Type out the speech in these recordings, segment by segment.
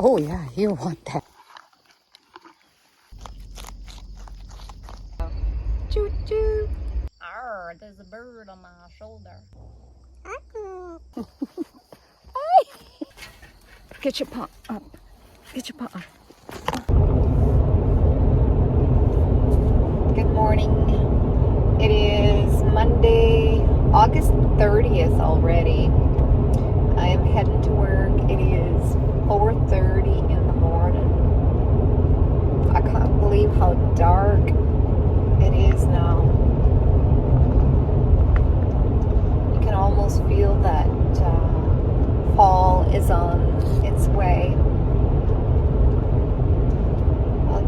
Oh yeah, you want that. Choo choo. Arr, there's a bird on my shoulder. Get your paw up. Get your paw up. Good morning. It is Monday, August 30th already. I am heading to work. It is 4:30 in the morning. I can't believe how dark it is now. You can almost feel that fall is on its way.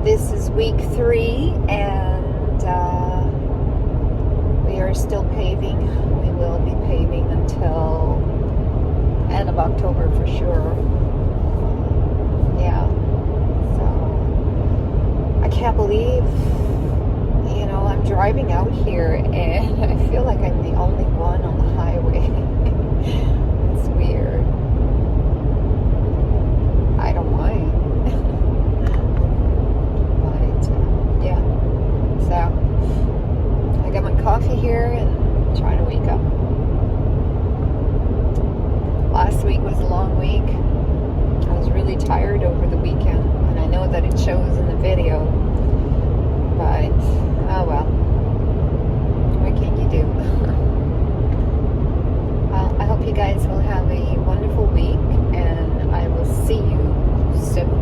This is week 3 and we are still paving. We will be paving until end of October for sure. Yeah. So I can't believe, I'm driving out here and I feel like I'm the only one on the highway. It's weird. I don't mind. But yeah. So I got my coffee here and trying to wake up. Last week was a long week. I was really tired over the weekend, and I know that it shows in the video, but oh well, what can you do? Well, I hope you guys will have a wonderful week, and I will see you soon.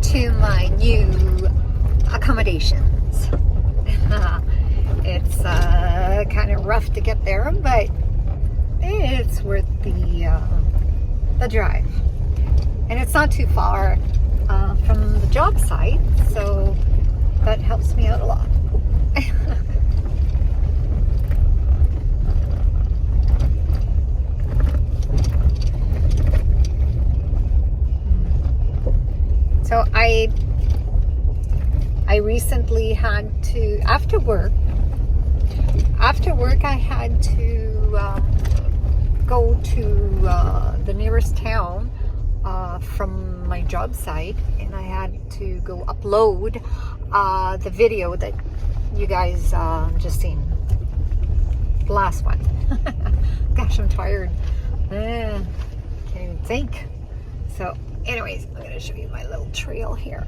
To my new accommodations. It's kind of rough to get there, but it's worth the drive. And it's not too far from the job site, so that helps me out a lot. So I recently had to, after work I had to go to the nearest town from my job site, and I had to go upload the video that you guys just seen, the last one. Gosh, I'm tired. Can't even think. So anyways, I'm going to show you my little trail here.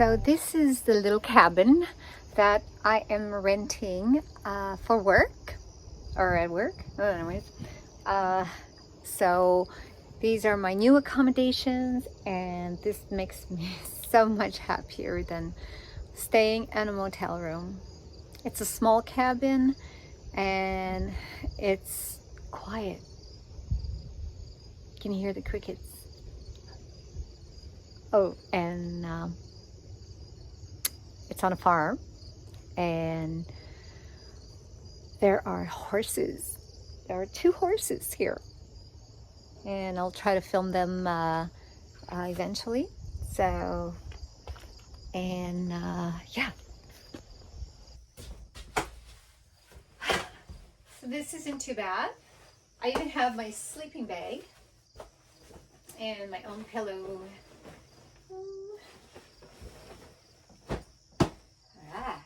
So this is the little cabin that I am renting for work, or at work. Oh, anyways, so these are my new accommodations, and this makes me so much happier than staying in a motel room. It's a small cabin and it's quiet. Can you hear the crickets? Oh, and it's on a farm, and there are horses. There are 2 horses here, and I'll try to film them eventually. So, and yeah. So this isn't too bad. I even have my sleeping bag and my own pillow. Ah.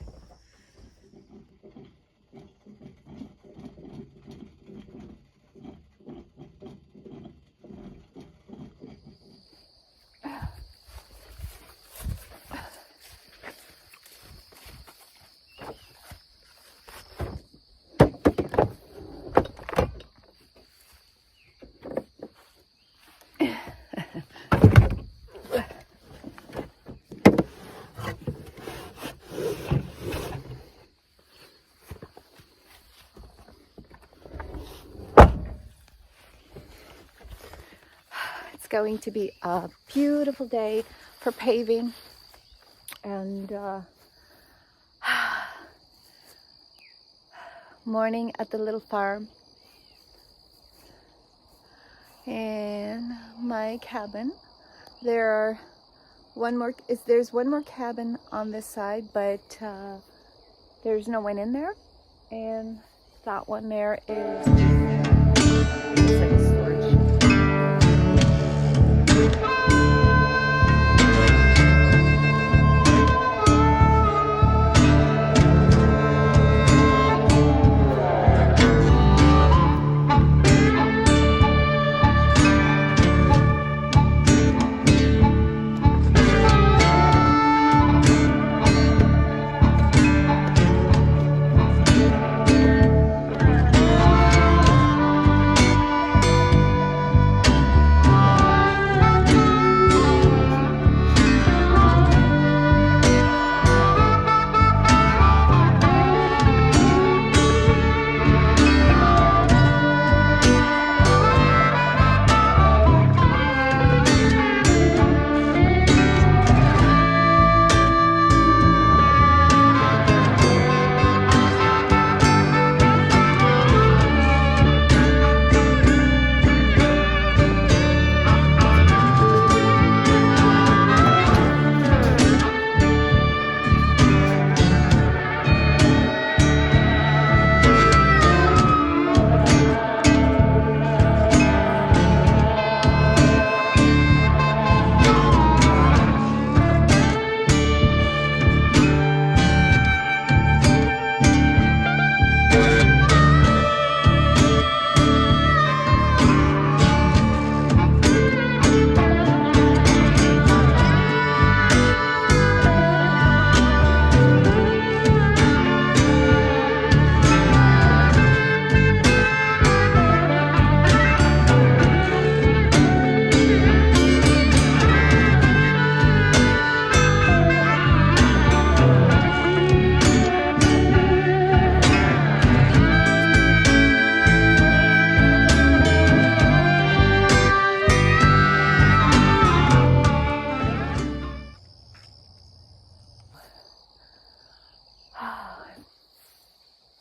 It's going to be a beautiful day for paving, and morning at the little farm, and my cabin. There's one more cabin on this side, but there's no one in there, and that one there is it's like a storage.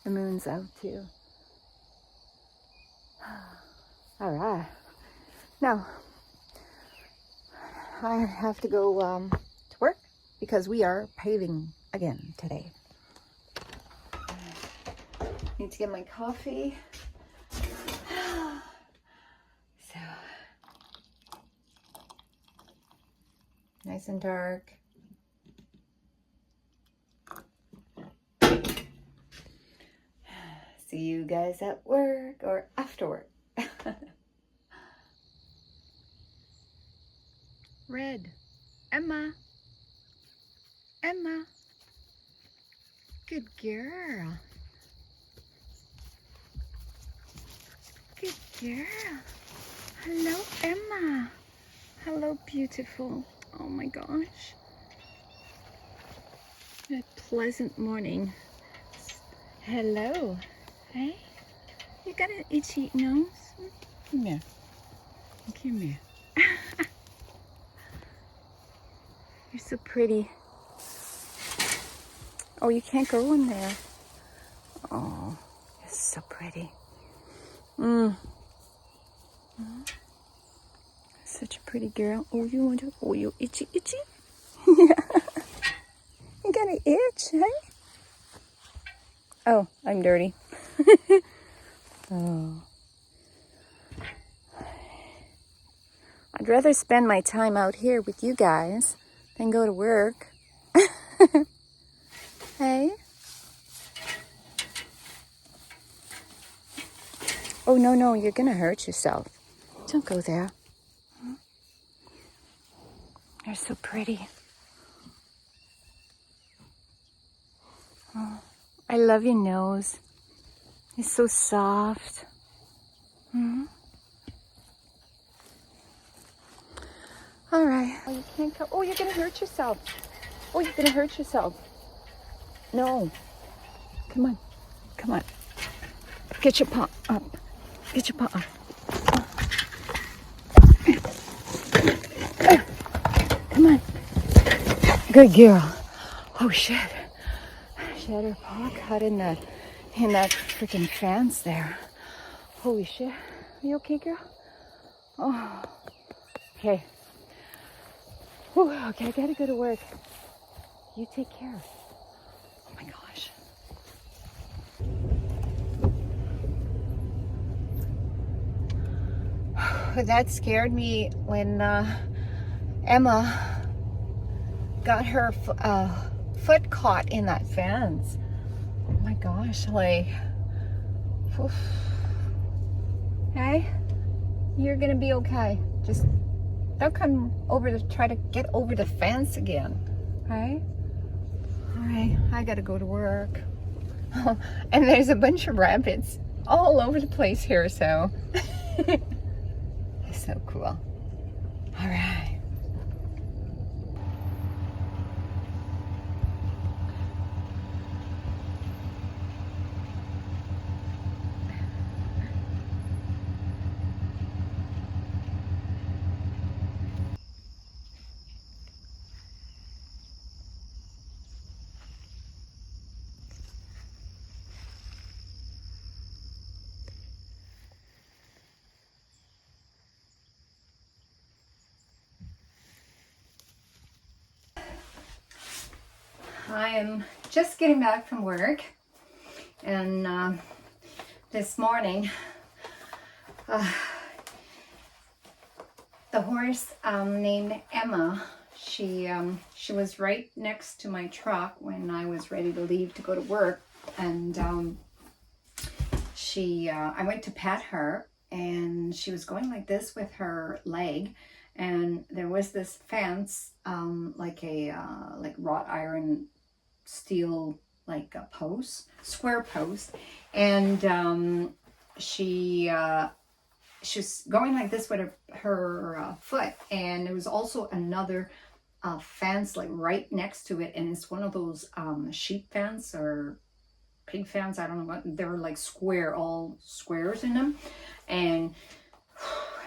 The moon's out too. All right. Now, I have to go to work because we are paving again today. Need to get my coffee. So, nice and dark. See you guys at work or after work. Red, Emma. Emma. Good girl. Good girl. Hello, Emma. Hello, beautiful. Oh my gosh. A pleasant morning. Hello. Hey? You got an itchy nose? Come here. Come here. You're so pretty. Oh, you can't go in there. Oh, you're so pretty. Such a pretty girl. Oh, you want to? Oh, you itchy. Yeah. You got an itch, hey? Oh, I'm dirty. Oh. I'd rather spend my time out here with you guys than go to work. Hey? Oh, no, you're gonna hurt yourself. Don't go there. You're so pretty. Oh, I love your nose. It's so soft. All right. Oh, you can't go. Oh, you're gonna hurt yourself. Oh, you're gonna hurt yourself. No. Come on. Get your paw up. Get your paw up. Come on. Good girl. Oh shit. She had her paw caught in that freaking fence there. Holy shit. Are you okay, girl? Oh. Okay. Whew, okay, I gotta go to work. You take care. Oh my gosh. That scared me when Emma got her foot caught in that fence. Oh my gosh, like, oof. Hey, you're gonna be okay. Just don't come over to try to get over the fence again, right? All right, I gotta go to work. And there's a bunch of rabbits all over the place here, so it's so cool. All right. I am just getting back from work, and this morning the horse named Emma, she was right next to my truck when I was ready to leave to go to work, and I went to pet her, and she was going like this with her leg, and there was this fence, like a like wrought iron steel, like a post, square post, and she was going like this with her foot, and there was also another fence like right next to it, and it's one of those sheep fence or pig fence, I don't know what, they're like square, all squares in them, and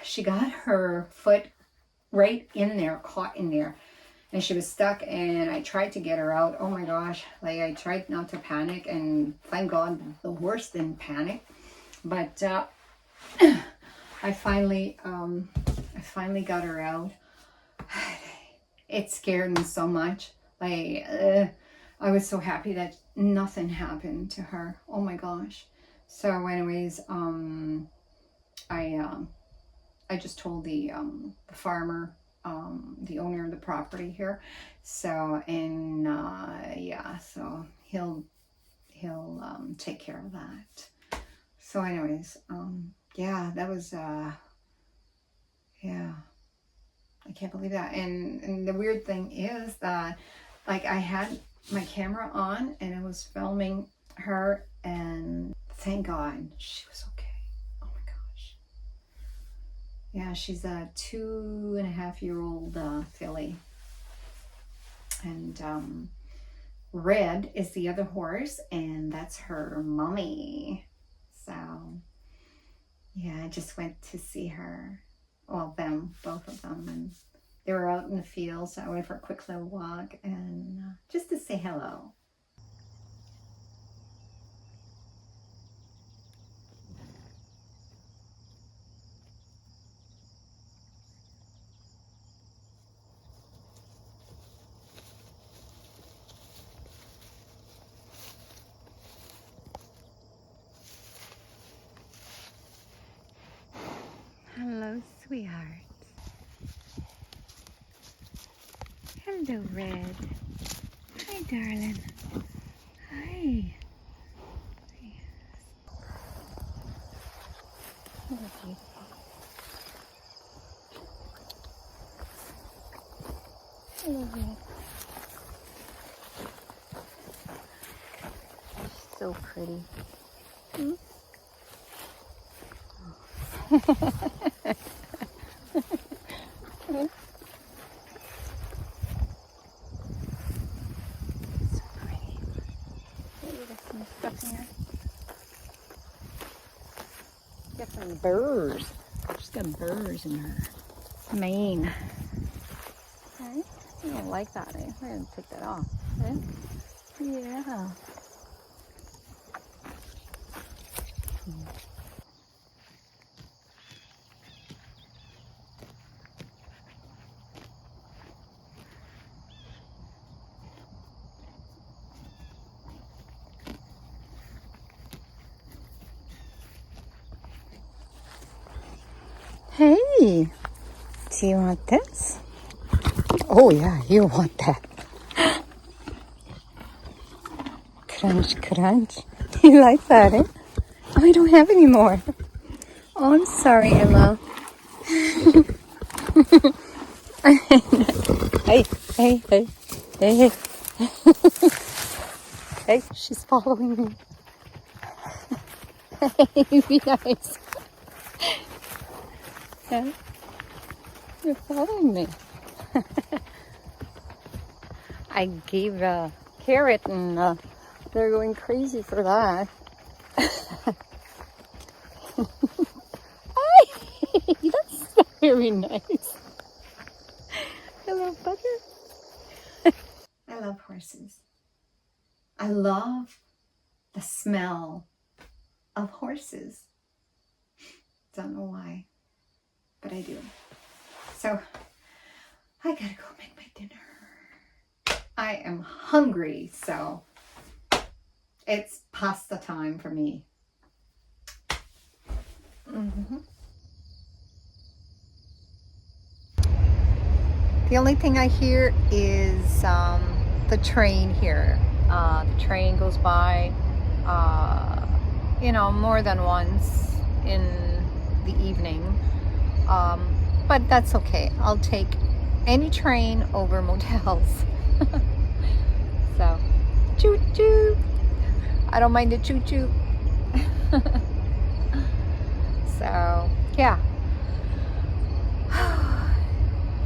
she got her foot right in there, caught in there, and she was stuck, and I tried to get her out. Oh my gosh, like I tried not to panic, and thank God the horse didn't panic, but I finally got her out. It scared me so much. Like I was so happy that nothing happened to her. Oh my gosh. So anyways, I just told the farmer, the owner of the property here. So, and yeah, so he'll take care of that. So anyways, yeah, that was yeah, I can't believe that. And the weird thing is that Like I had my camera on and I was filming her, and thank God she was okay. Oh my gosh. Yeah, she's a 2.5-year-old filly. And Red is the other horse, and that's her mommy. So yeah, I just went to see her. Well, them, both of them, and they were out in the field, so I went for a quick little walk and just to say hello. Hello, sweetheart. Hello, Red. Hi, darling. Hi. Hello, beautiful. Hello, Red. She's so pretty. Hmm? Got some burrs. She's got burrs in her mane. Okay. You don't like that, eh? I'm gonna take that off. Eh? Yeah. Hey, do you want this? Oh yeah, you want that. Crunch, crunch. You like that, eh? Oh, I don't have any more. Oh, I'm sorry, Emma. Hey, hey, hey, hey, hey. Hey, she's following me. Hey, be nice. Yeah, you're following me. I gave a carrot and they're going crazy for that. That's very nice. Hello, butter. I love horses. I love the smell of horses. Don't know why, but I do. So I gotta go make my dinner. I am hungry, so it's pasta time for me. The only thing I hear is the train here. The train goes by, more than once in the evening. But that's okay. I'll take any train over motels. So, choo choo. I don't mind the choo choo. So, yeah.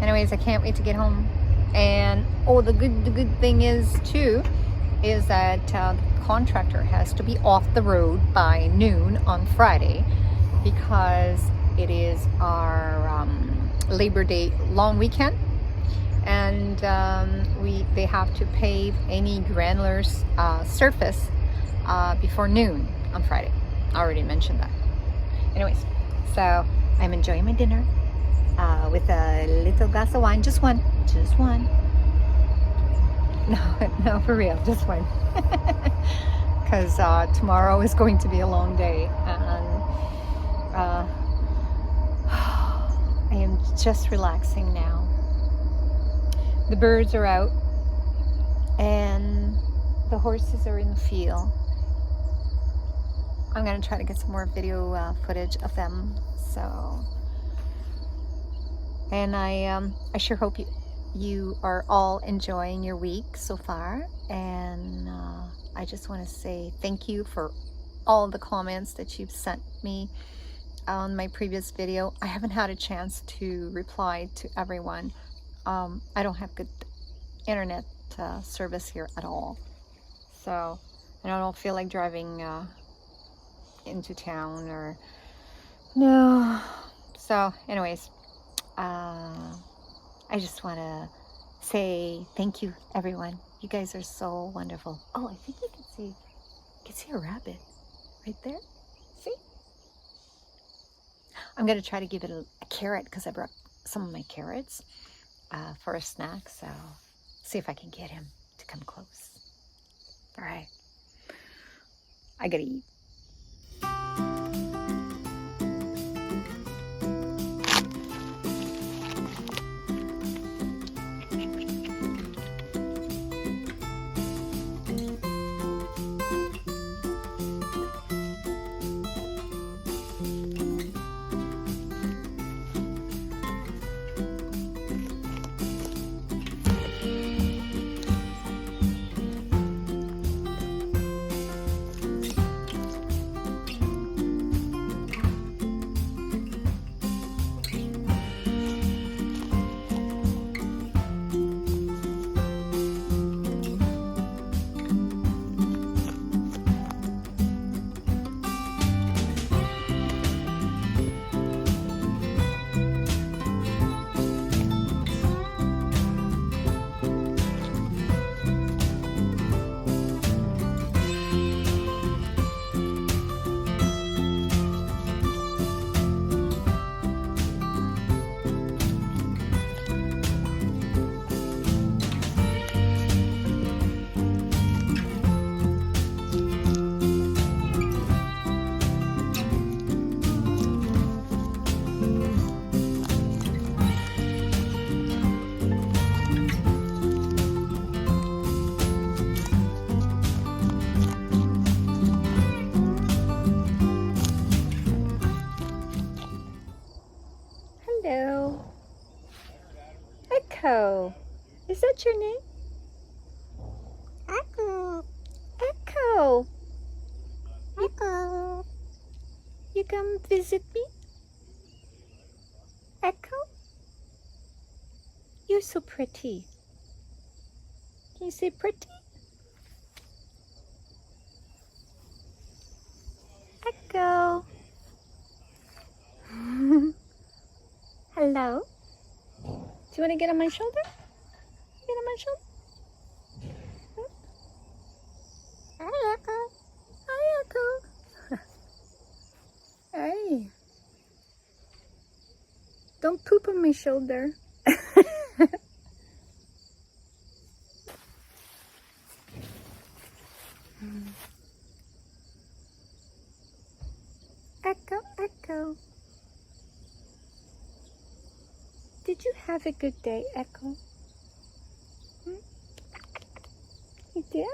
Anyways, I can't wait to get home. And the good thing is too, is that the contractor has to be off the road by noon on Friday, because it is our Labor Day long weekend, and they have to pave any granular surface before noon on Friday. I already mentioned that. Anyways, so I'm enjoying my dinner with a little glass of wine. Just one. No, for real, just one. Because tomorrow is going to be a long day, and I am just relaxing now. The birds are out and the horses are in the field. I'm gonna try to get some more video footage of them. So, and I sure hope you are all enjoying your week so far, and I just want to say thank you for all the comments that you've sent me on my previous video. I haven't had a chance to reply to everyone. I don't have good internet service here at all, so I don't feel like driving into town or no. So anyways, I just want to say thank you, everyone. You guys are so wonderful. Oh, I think you can see a rabbit right there. See? I'm gonna try to give it a carrot because I brought some of my carrots for a snack. So see if I can get him to come close. All right, I gotta eat. Hello. Echo. Is that your name? Echo. Echo. Echo. You come visit me? Echo? You're so pretty. Can you say pretty? Echo. Hello. Do you want to get on my shoulder? Get on my shoulder? Hi, Echo. Hi, Echo. Hey. Don't poop on my shoulder. Echo, Echo. Did you have a good day, Echo? You did?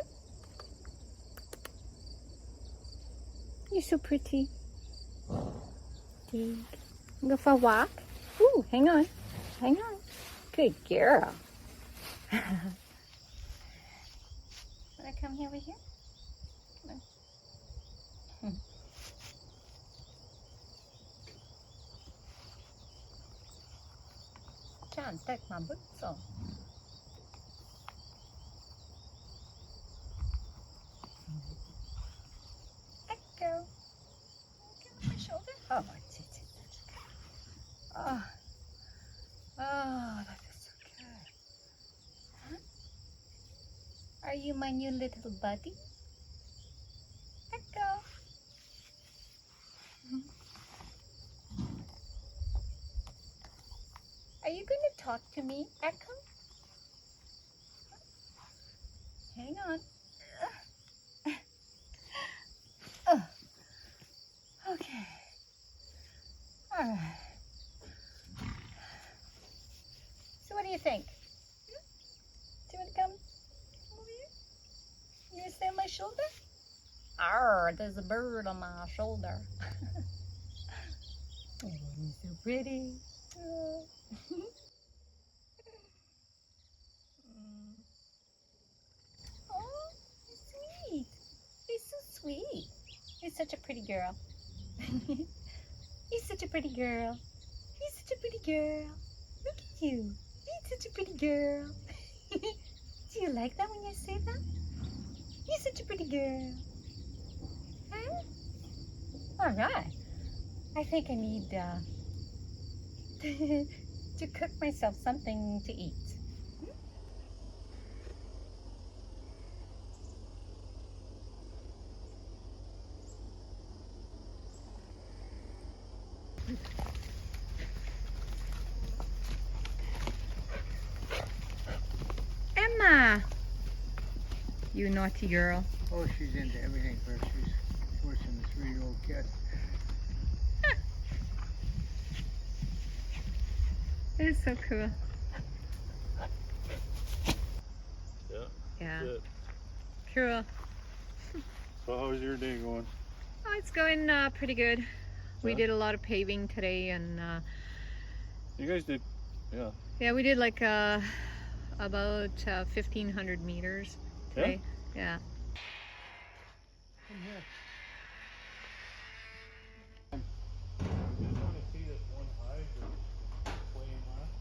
You're so pretty. Go for a walk? Ooh, hang on. Hang on. Good girl. Wanna come over here? Come on. Can't take my boots off. Echo. Get on my shoulder. Oh, oh, oh, that is so good. Huh? Are you my new little buddy? Echo. Are you going to talk to me, Echo? Hang on. Okay. All right. So what do you think? Do you want to come over here? You want to stay on my shoulder? Arr, there's a bird on my shoulder. Oh, he's so pretty. Oh. sweet. You're such a pretty girl. You're such a pretty girl. You're such a pretty girl. Look at you. You're such a pretty girl. Do you like that when you say that? You're such a pretty girl. Huh? All right. I think I need to cook myself something to eat. Emma! You naughty girl. Oh, she's into everything first. She's worse than this 3-year-old kid. It's so cool. Yeah. Yeah. Good. Cool. So how's your day going? Oh, it's going pretty good. We Yeah? did a lot of paving today, and You guys did, yeah. yeah, we did like about 1,500 meters today. Yeah. Come here. I just want to see this one hydrant playing last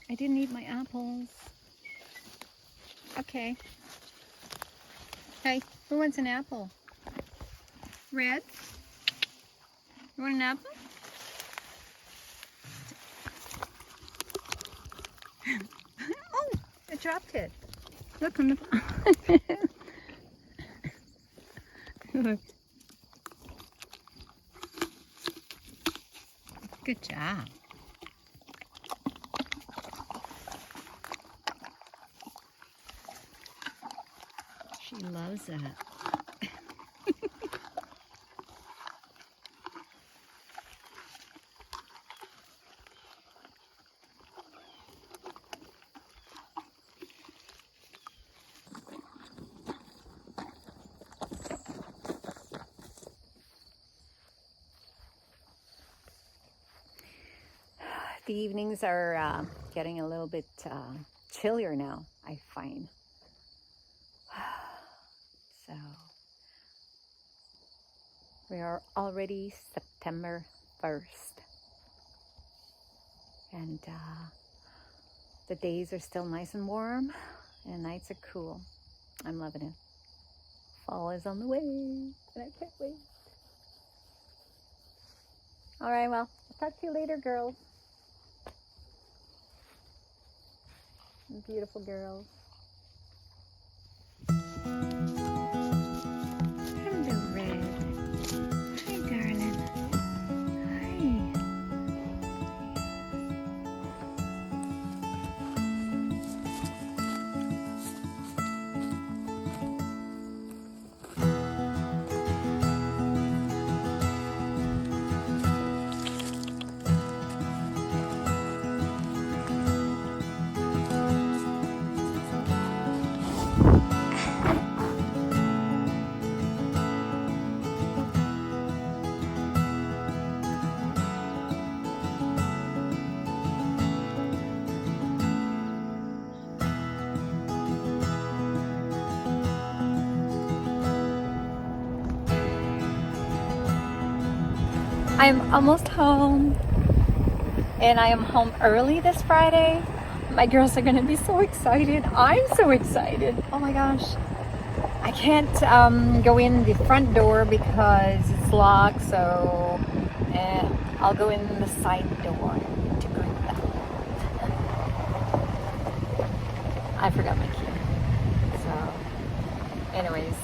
I didn't eat my apples. Okay. Hey, who wants an apple? Red? You want an apple? Oh, I dropped it. Look on the... Look. Good job. She loves that. The evenings are getting a little bit chillier now, I find. So we are already September 1st, and the days are still nice and warm and nights are cool. I'm loving it. Fall is on the way and I can't wait. All right, well, I'll talk to you later, girls. Beautiful girls. Hello, Red. Hi, darling. Hi. I'm almost home, and I am home early this Friday. My girls are gonna be so excited. I'm so excited. Oh my gosh. I can't go in the front door because it's locked, so I'll go in the side door to greet them. I forgot my key. So, anyways,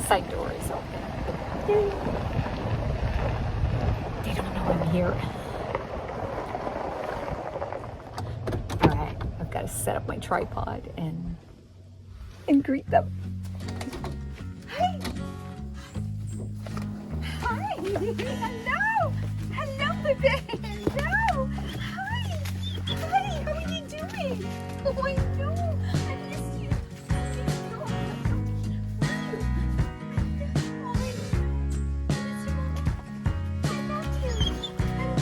side door is open. Yay. They don't know I'm here. Alright, I've got to set up my tripod and greet them. Hi! Hi! Hello! Hello, baby! Hello! Hi! Hi! How are you doing? Oh, I know! I miss you! I miss you! Oh, I miss you! I love you! I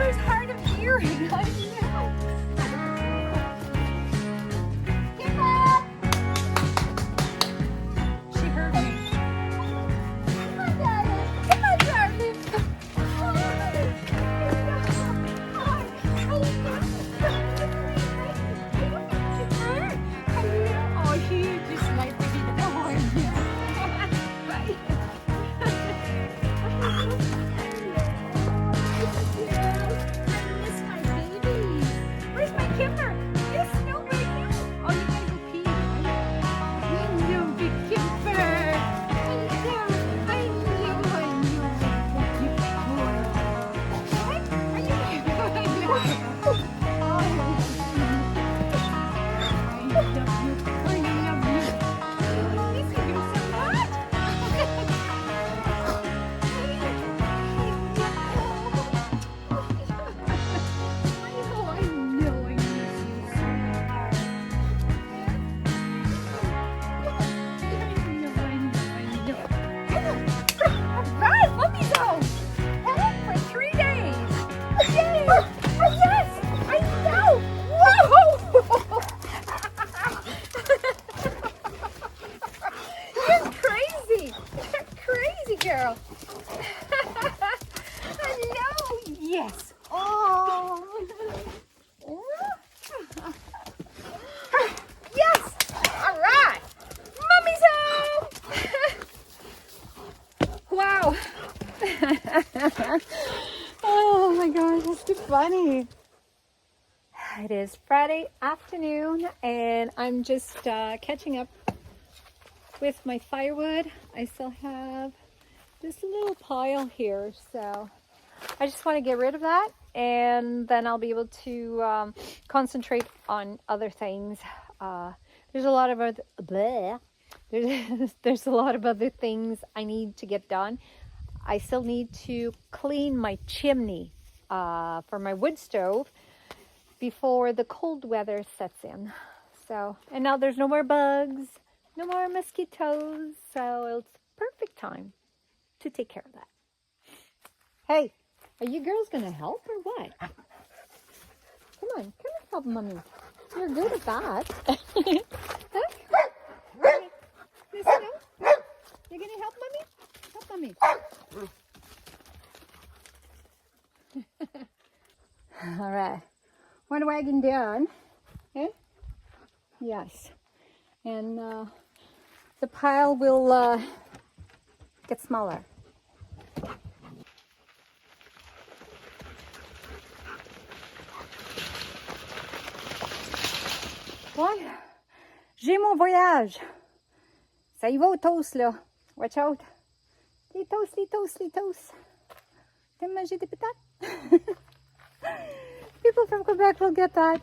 Kimber's hard of hearing. I know. Kimber! She heard me. Come on, darling. Come on, darling. Oh, she just like to be the boy. Miss my baby. Where's my Kimber? Yes, no, where are you? Oh, you gotta go pee. Hello, big Kimber. Hello. I know. Good boy. What? Are you? Oh, I love you. I love you. Miss you so much. Right, mommy's home. For 3 days. Yay! Oh, yes, I know. Whoa! You're crazy. You're crazy, girl. Hello. Yes. Oh. Yes. All right. Mommy's home. Wow. Oh my gosh, that's too funny. It is Friday afternoon and I'm just catching up with my firewood. I still have this little pile here, so I just want to get rid of that and then I'll be able to concentrate on other things. There's a lot of other there's a lot of other things I need to get done. I still need to clean my chimney for my wood stove before the cold weather sets in. So, and now there's no more bugs, no more mosquitoes, so it's perfect time to take care of that. Hey, are you girls gonna help or what? Come on, come and help mommy. You're good at that. Huh? Listen up. You gonna help mommy? Help mommy. All right. One wagon down. Okay? Yes. And the pile will get smaller. Ouais. J'ai mon voyage. Ça y va au toast, là. Watch out. Les toasts, les toasts, les toasts. T'aimes manger des patates? People from Quebec will get that.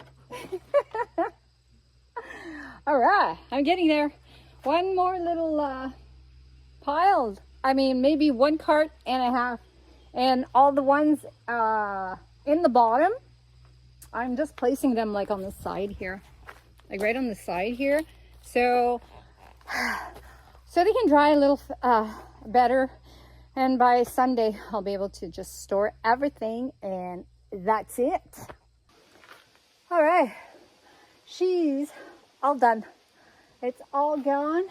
All right, I'm getting there. One more little pile. I mean, maybe 1.5 carts. And all the ones in the bottom, I'm just placing them like on the side here. Like right on the side here. So they can dry a little better. And by Sunday, I'll be able to just store everything and that's it. All right, she's all done. It's all gone.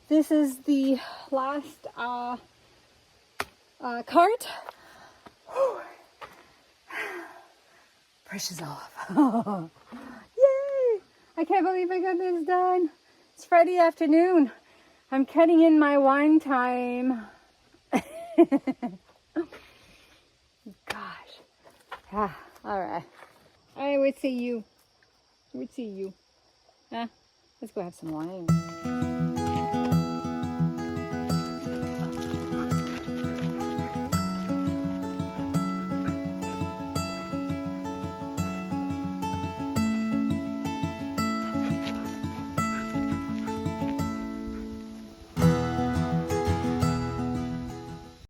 This is the last cart. Pressure's off. Yay! I can't believe I got this done. It's Friday afternoon. I'm cutting in my wine time. Gosh. Ah, all right. I would see you. Huh? Let's go have some wine.